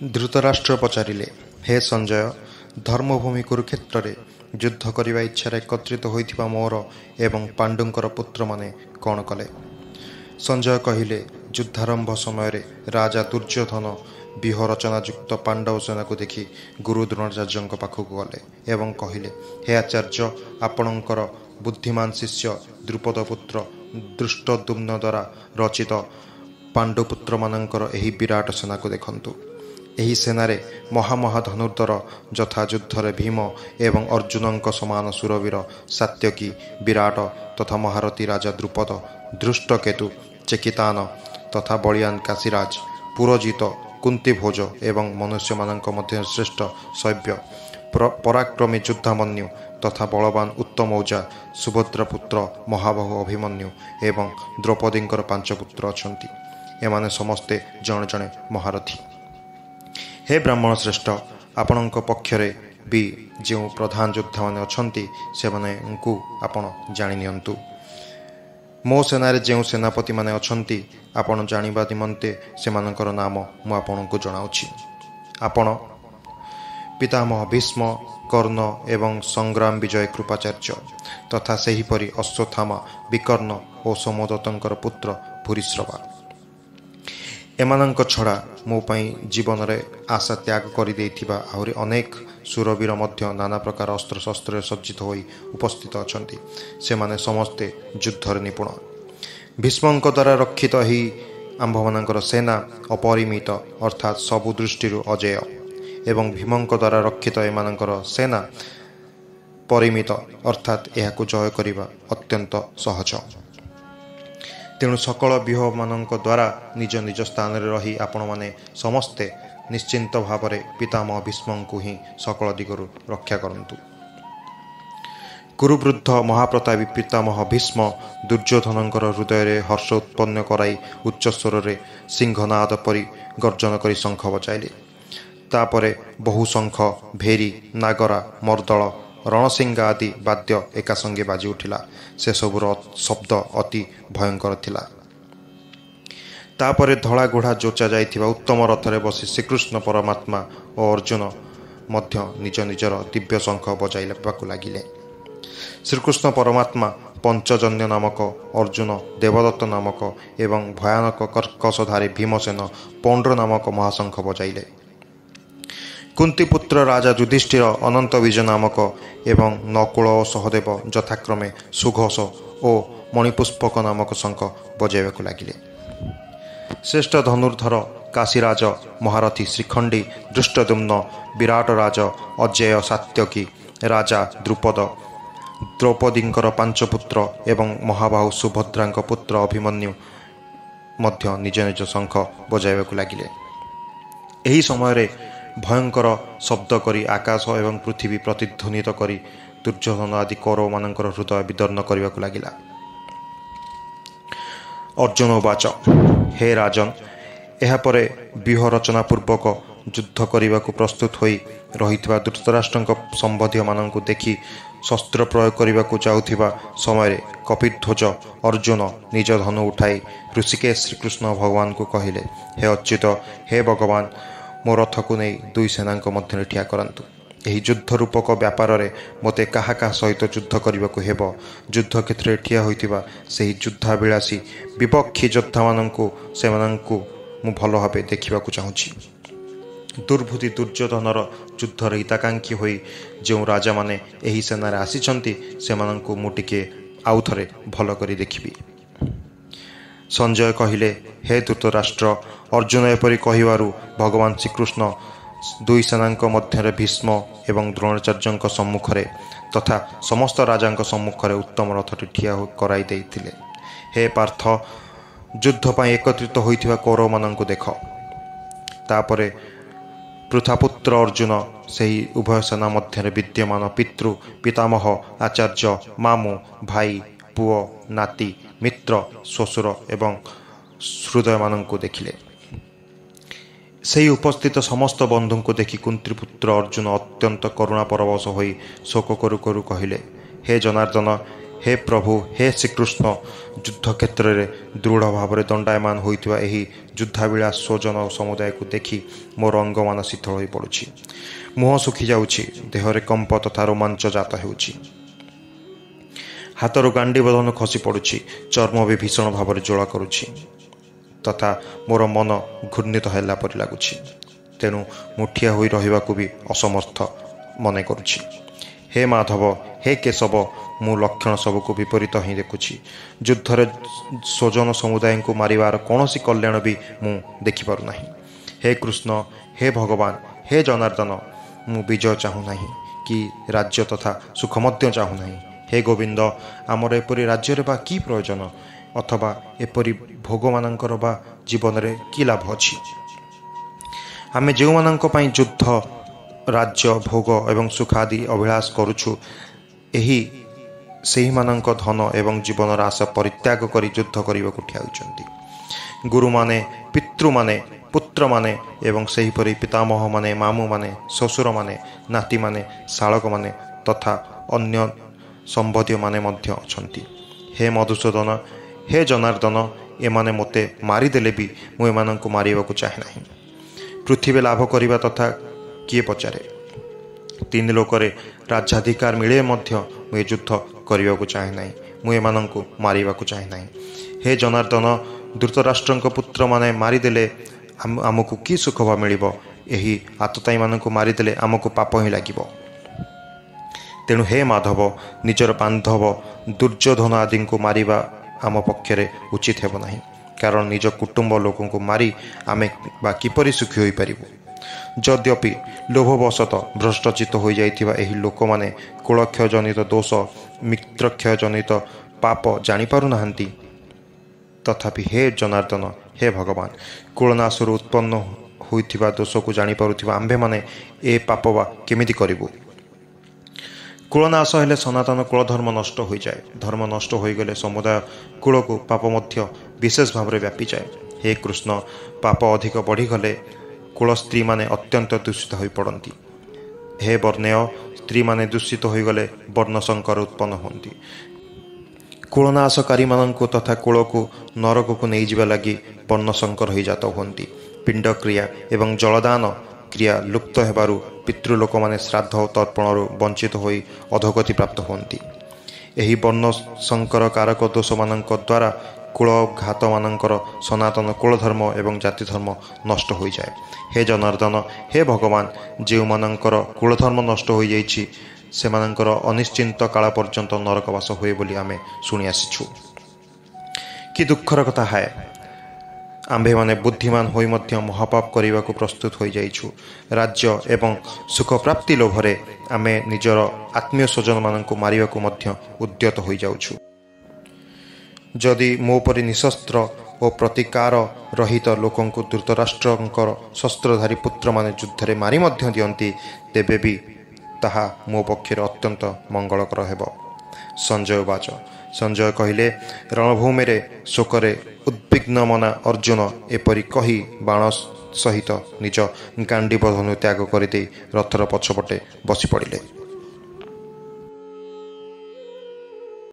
ଧୃତରାଷ୍ଟ୍ର ପଚାରିଲେ, ହେ ସଞ୍ଜୟ, ଧର୍ମଭୂମି କୁରୁକ୍ଷେତ୍ରରେ ଯୁଦ୍ଧ କରିବା ଇଚ୍ଛାରେ ଏକତ୍ରିତ ହୋଇଥିବା ମୋର ଏବଂ ପାଣ୍ଡୁଙ୍କର ପୁତ୍ରମାନେ କ'ଣ କଲେ? ସଞ୍ଜୟ କହିଲେ, ଯୁଦ୍ଧାରମ୍ଭ ସମୟରେ ରାଜା ଦୁର୍ଯ୍ୟୋଧନ ବ୍ୟୁହ ରଚନାଯୁକ୍ତ ପାଣ୍ଡବ ସେନାକୁ ଦେଖି ଗୁରୁ ଦ୍ରୋଣାଚାର୍ଯ୍ୟଙ୍କ ପାଖକୁ ଗଲେ ଏବଂ କହିଲେ, ହେ ଆଚାର୍ଯ୍ୟ, ଆପଣଙ୍କର ବୁଦ୍ଧିମାନ ଶିଷ୍ୟ ଦ୍ରୁପଦ ପୁତ୍ର ଦୃଷ୍ଟଦ୍ୟୁମ୍ନ ଦ୍ୱାରା ରଚିତ ପାଣ୍ଡୁପୁତ୍ରମାନଙ୍କର ଏହି ବିରାଟ ସେନାକୁ ଦେଖନ୍ତୁ। ଏହି ସେନାରେ ମହାମହା ଧନୁର୍ଦ୍ଧର ଯଥା ଯୁଦ୍ଧରେ ଭୀମ ଏବଂ ଅର୍ଜୁନଙ୍କ ସମାନ ସୁରବୀର ସାତ୍ୟକୀ ବିରାଟ ତଥା ମହାରଥୀ ରାଜା ଦ୍ରୁପଦ, ଧୃଷ୍ଟକେତୁ, ଚେକିତାନ ତଥା ବଳିୟାନ କାଶୀରାଜ, ପୁରଜିତ, କୁନ୍ତିଭୋଜ ଏବଂ ମନୁଷ୍ୟମାନଙ୍କ ମଧ୍ୟରେ ଶ୍ରେଷ୍ଠ ଶୈବ୍ୟ ପରାକ୍ରମୀ ଯୁଦ୍ଧାମନ୍ୟୁ ତଥା ବଳବାନ ଉତ୍ତମୌଜା, ସୁଭଦ୍ରାପୁତ୍ର ମହାବାହୁ ଅଭିମନ୍ୟୁ ଏବଂ ଦ୍ରୌପଦୀଙ୍କର 5 ପୁତ୍ର ଅଛନ୍ତି। ଏମାନେ ସମସ୍ତେ ଜଣେ ଜଣେ ମହାରଥୀ। ହେ ବ୍ରାହ୍ମଣ ଶ୍ରେଷ୍ଠ, ଆପଣଙ୍କ ପକ୍ଷରେ ବି ଯେଉଁ ପ୍ରଧାନ ଯୋଦ୍ଧାମାନେ ଅଛନ୍ତି ସେମାନଙ୍କୁ ଆପଣ ଜାଣିନିଅନ୍ତୁ। ମୋ ସେନାରେ ଯେଉଁ ସେନାପତିମାନେ ଅଛନ୍ତି ଆପଣ ଜାଣିବା ନିମନ୍ତେ ସେମାନଙ୍କର ନାମ ମୁଁ ଆପଣଙ୍କୁ ଜଣାଉଛି। ଆପଣ ପିତାମହ ଭୀଷ୍ମ, କର୍ଣ୍ଣ ଏବଂ ସଂଗ୍ରାମ ବିଜୟ କୃପାଚାର୍ଯ୍ୟ ତଥା ସେହିପରି ଅଶ୍ୱତ୍ଥାମା, ବିକର୍ଣ୍ଣ ଓ ସୋମଦତ୍ତଙ୍କର ପୁତ୍ର ଭୂରିଶ୍ରବା। ଏମାନଙ୍କ ଛଡ଼ା ମୋ ପାଇଁ ଜୀବନରେ ଆଶା ତ୍ୟାଗ କରିଦେଇଥିବା ଆହୁରି ଅନେକ ସୁରବୀର ମଧ୍ୟ ନାନା ପ୍ରକାର ଅସ୍ତ୍ରଶସ୍ତ୍ରରେ ସଜ୍ଜିତ ହୋଇ ଉପସ୍ଥିତ ଅଛନ୍ତି। ସେମାନେ ସମସ୍ତେ ଯୁଦ୍ଧରେ ନିପୁଣ। ଭୀଷ୍ମଙ୍କ ଦ୍ୱାରା ରକ୍ଷିତ ଏହି ଆମ୍ଭମାନଙ୍କର ସେନା ଅପରିମିତ ଅର୍ଥାତ୍ ସବୁ ଦୃଷ୍ଟିରୁ ଅଜେୟ ଏବଂ ଭୀମଙ୍କ ଦ୍ୱାରା ରକ୍ଷିତ ଏମାନଙ୍କର ସେନା ପରିମିତ ଅର୍ଥାତ୍ ଏହାକୁ ଜୟ କରିବା ଅତ୍ୟନ୍ତ ସହଜ। ତେଣୁ ସକଳ ବ୍ୟୁହମାନଙ୍କ ଦ୍ୱାରା ନିଜ ନିଜ ସ୍ଥାନରେ ରହି ଆପଣମାନେ ସମସ୍ତେ ନିଶ୍ଚିନ୍ତ ଭାବରେ ପିତାମହ ଭୀଷ୍ମଙ୍କୁ ହିଁ ସକଳ ଦିଗରୁ ରକ୍ଷା କରନ୍ତୁ। କୁରୁବୃଦ୍ଧ ମହାପ୍ରତାପୀ ପିତାମହ ଭୀଷ୍ମ ଦୁର୍ଯ୍ୟୋଧନଙ୍କର ହୃଦୟରେ ହର୍ଷ ଉତ୍ପନ୍ନ କରାଇ ଉଚ୍ଚସ୍ୱରରେ ସିଂହନାଦ ପରି ଗର୍ଜନ କରି ଶଙ୍ଖ ବଜାଇଲେ। ତାପରେ ବହୁ ଶଙ୍ଖ, ଭେରୀ, ନାଗରା, ମର୍ଦ୍ଦଳ, ରଣସିଙ୍ଗା ଆଦି ବାଦ୍ୟ ଏକାସଙ୍ଗେ ବାଜି ଉଠିଲା। ସେସବୁର ଶବ୍ଦ ଅତି ଭୟଙ୍କର ଥିଲା। ତାପରେ ଧଳା ଘୋଡ଼ା ଯୋଚା ଯାଇଥିବା ଉତ୍ତମ ରଥରେ ବସି ଶ୍ରୀକୃଷ୍ଣ ପରମାତ୍ମା ଓ ଅର୍ଜୁନ ମଧ୍ୟ ନିଜ ନିଜର ଦିବ୍ୟ ଶଙ୍ଖ ବଜାଇବାକୁ ଲାଗିଲେ। ଶ୍ରୀକୃଷ୍ଣ ପରମାତ୍ମା ପଞ୍ଚଜନ୍ୟ ନାମକ, ଅର୍ଜୁନ ଦେବଦତ୍ତ ନାମକ ଏବଂ ଭୟାନକ କର୍କଶଧାରୀ ଭୀମସେନ ପୌଣ୍ଡ୍ର ନାମକ ମହାଶଙ୍ଖ ବଜାଇଲେ। କୁନ୍ତିପୁତ୍ର ରାଜା ଯୁଧିଷ୍ଠିର ଅନନ୍ତ ବୀଜ ନାମକ ଏବଂ ନକୁଳ ଓ ସହଦେବ ଯଥାକ୍ରମେ ସୁଘୋଷ ଓ ମଣିପୁଷ୍ପକ ନାମକ ଶଙ୍ଖ ବଜାଇବାକୁ ଲାଗିଲେ। ଶ୍ରେଷ୍ଠ ଧନୁର୍ଦ୍ଧର କାଶୀରାଜ, ମହାରଥୀ ଶ୍ରୀଖଣ୍ଡୀ, ଦୃଷ୍ଟଦ୍ୟୁମ୍ନ, ବିରାଟ ରାଜ ଅଜେୟ ସାତ୍ୟକୀ, ରାଜା ଦ୍ରୁପଦ, ଦ୍ରୌପଦୀଙ୍କର 5 ପୁତ୍ର ଏବଂ ମହାବାହୁ ସୁଭଦ୍ରାଙ୍କ ପୁତ୍ର ଅଭିମନ୍ୟୁ ମଧ୍ୟ ନିଜ ନିଜ ଶଙ୍ଖ ବଜାଇବାକୁ ଲାଗିଲେ। ଏହି ସମୟରେ ଭୟଙ୍କର ଶବ୍ଦ କରି ଆକାଶ ଏବଂ ପୃଥିବୀ ପ୍ରତିଧ୍ୱନିତ କରି ଦୁର୍ଯ୍ୟୋଧନ ଆଦି କୌରବମାନଙ୍କର ହୃଦୟ ବିଦର୍ଣ୍ଣ କରିବାକୁ ଲାଗିଲା। ଅର୍ଜୁନ ଉବାଚ, ହେ ରାଜନ, ଏହାପରେ ବ୍ୟୁହ ରଚନା ପୂର୍ବକ ଯୁଦ୍ଧ କରିବାକୁ ପ୍ରସ୍ତୁତ ହୋଇ ରହିଥିବା ଧୃତରାଷ୍ଟ୍ରଙ୍କ ସମ୍ବନ୍ଧୀୟମାନଙ୍କୁ ଦେଖି ଶସ୍ତ୍ର ପ୍ରୟୋଗ କରିବାକୁ ଯାଉଥିବା ସମୟରେ କପିଧ୍ୱଜ ଅର୍ଜୁନ ନିଜ ଧନୁ ଉଠାଇ ଋଷିକେଶ ଶ୍ରୀକୃଷ୍ଣ ଭଗବାନଙ୍କୁ କହିଲେ, ହେ ଅଚ୍ୟୁତ, ହେ ଭଗବାନ, ମୋ ରଥକୁ ନେଇ 2 ସେନାଙ୍କ ମଧ୍ୟରେ ଠିଆ କରାନ୍ତୁ। ଏହି ଯୁଦ୍ଧ ରୂପକ ବ୍ୟାପାରରେ ମୋତେ କାହା କାହା ସହିତ ଯୁଦ୍ଧ କରିବାକୁ ହେବ, ଯୁଦ୍ଧକ୍ଷେତ୍ରରେ ଠିଆ ହୋଇଥିବା ସେହି ଯୁଦ୍ଧାଭିଳାଷୀ ବିପକ୍ଷୀ ଯୋଦ୍ଧାମାନଙ୍କୁ ସେମାନଙ୍କୁ ମୁଁ ଭଲ ଭାବେ ଦେଖିବାକୁ ଚାହୁଁଛି। ଦୁର୍ବୁଦ୍ଧି ଦୁର୍ଯ୍ୟୋଧନର ଯୁଦ୍ଧର ହିତାକାଂକ୍ଷୀ ହୋଇ ଯେଉଁ ରାଜାମାନେ ଏହି ସେନାରେ ଆସିଛନ୍ତି ସେମାନଙ୍କୁ ମୁଁ ଟିକିଏ ଆଉଥରେ ଭଲ କରି ଦେଖିବି। ସଞ୍ଜୟ କହିଲେ, ହେ ଧୃତରାଷ୍ଟ୍ର, ଅର୍ଜୁନ ଏପରି କହିବାରୁ ଭଗବାନ ଶ୍ରୀକୃଷ୍ଣ 2 ସେନାଙ୍କ ମଧ୍ୟରେ ଭୀଷ୍ମ ଏବଂ ଦ୍ରୋଣାଚାର୍ଯ୍ୟଙ୍କ ସମ୍ମୁଖରେ ତଥା ସମସ୍ତ ରାଜାଙ୍କ ସମ୍ମୁଖରେ ଉତ୍ତମ ରଥଟି ଠିଆ କରାଇ ଦେଇଥିଲେ। ହେ ପାର୍ଥ, ଯୁଦ୍ଧ ପାଇଁ ଏକତ୍ରିତ ହୋଇଥିବା କୌରବମାନଙ୍କୁ ଦେଖ। ତାପରେ ପୃଥାପୁତ୍ର ଅର୍ଜୁନ ସେହି ଉଭୟ ସେନା ମଧ୍ୟରେ ବିଦ୍ୟମାନ ପିତୃ, ପିତାମହ, ଆଚାର୍ଯ୍ୟ, ମାମୁଁ, ଭାଇ, ପୁଅ, ନାତି, ମିତ୍ର, ଶ୍ୱଶୁର ଏବଂ ହୃଦୟମାନଙ୍କୁ ଦେଖିଲେ। ସେହି ଉପସ୍ଥିତ ସମସ୍ତ ବନ୍ଧୁଙ୍କୁ ଦେଖି କୁନ୍ତିପୁତ୍ର ଅର୍ଜୁନ ଅତ୍ୟନ୍ତ କରୁଣା ପରବଶ ହୋଇ ଶୋକ କରୁ କରୁ କହିଲେ, ହେ ଜନାର୍ଦ୍ଦନ, हे प्रभु हे श्रीकृष्ण युद्ध क्षेत्र में दृढ़ भाव में दंडायमान होइथिबा एही युद्धाविलास स्वजन समुदाय को देखि मोर अंग मान शीतल हो पड़ुछि। मुह सुखी जाउछि, देहरे कंप तथा रोमांच जात हेउछि। हाथर गांडी बंधन खसी पड़ुछि, चर्म भी भीषण भाव में ज्वला करुछि तथा मोर मन घूर्णित हैला परि लागुछि। तेणु मुठिया होई रहिबाकु भी असमर्थ मने करुछि। हे माधव हे केशव मु लक्षण सबको विपरीत ही देखुछि। युद्धरे स्वजन समुदाय को मारिवार कौनसी कल्याण भी मु देखिपारु नाही। हे कृष्ण हे भगवान हे जनार्दन मु विजय चाहू नाही कि राज्य तथा सुख मध्य चाहू नाही। हे गोविंद आमर एपरी राज्य बा कि प्रयोजन अथवा एपरी भोग मानकर बा जीवन रे कि लाभ अछि। आमे जो मानक पई युद्ध राज्य भोग एवं सुख आदि अभिलाष करुछु, एही सेही मानक धन एवं जीवन आशा परित्याग करी युद्ध करने को ठिया होइछन्ति। गुरु माने पितृ माने पुत्र माने एवं सेहीपरि पितामह माने मामू माने ससुर माने नाती माने शालक माने तथा अन्य संबंधी माने मध्य अछन्ति। हे मधुसूदन हे जनार्दन एमाने मते मारिदेले भी मु एमानंकु मारिबाकु चाहे नाही। पृथ्वी लाभ करिबा तथा किए पचारे, तीन लोकरे राज्याधिकार मिले मध्य मु युद्ध करने चाहे ना। मु एमानंकु मारिबाकु चाहे ना। हे जनार्दन धृतराष्ट्रंक पुत्र माने मारिदेले आमको कि सुख बा मिलिबो, एही आतताई मानंकु मारिदेले आमको पाप ही लागिबो। तेणु हे माधव निजर बांधव दुर्योधन आदि को मारिबा आम पक्षरे उचित हेब नाही। कारण निज कुटुंब लोकों को मारी आमे बा किपरि सुखी होई परिबो। यद्यपि लोभवशत भ्रष्टचित हो जाइथिबा एही लोक माने कुलक्षय जनित दोष मित्रक्षय जनित पाप जानी पारु नाहंती। तथापि हे जनार्दन हे भगवान कुलनाशर उत्पन्न होइथिबा दोष को जानी पारुथिबा आंभे माने ए पाप बा केमिति करिबु। कुलनाश हेले सनातन कुलधर्म नष्ट हो जाए। धर्म नष्ट हो गले समुदाय कुल को पाप मध्य विशेष भाव में व्यापी जाए। हे कृष्ण पाप अधिक बढ़ीगले कुल स्त्री माने अत्यंत दूषित हो पड़ती। हे वर्णेय स्त्री माने दूषित हो गले वर्ण संकर उत्पन्न होती। कुलनाशकारी मानक तथा कुल को नरक को नहीं जावा लगी वर्ण संकर हो जात होती। पिंड क्रिया एवं जलदान क्रिया लुप्त हेबारु पितृलोक माने श्राद्ध और तर्पणरू वंचित होई अधोगति प्राप्त होती। एही वर्ण संकर कारक दोष मानक द्वारा कुल घात मानकर सनातन कुलधर्म एवं जाति धर्म नष्ट हो जाए। हे जनार्दन हे भगवान जो मानकर कुलधर्म नष्ट हो जाइछि सेमानकर अनिश्चिंत काल पर्यंत नरकवास हुए बोली आमे शुणी आसीछु। कि दुखर कथा है आंभे माने बुद्धिमान होई मध्य महापाप करने को प्रस्तुत हो जाइछु। राज्य एवं सुख प्राप्ति लोभरे आमे निजर आत्मीय स्वजन मानक मारिबा को मध्य उद्यत हो जाउछु। जदि मो परि निशस्त्र और प्रतिकार रहित लोकों धृतराष्ट्रंकर शस्त्रधारी पुत्र माने युद्ध मारी मध्य दियंती तेबे भी ताहा मो पक्षर अत्यंत मंगलकर हेब। संजय उवाच संजय कहले रणभूमि रे शोकरे उद्विग्न मना अर्जुन एपरी कही बाण सहित निज गांडीव धनु त्याग करदे रथर पछपटे बसी पड़िले।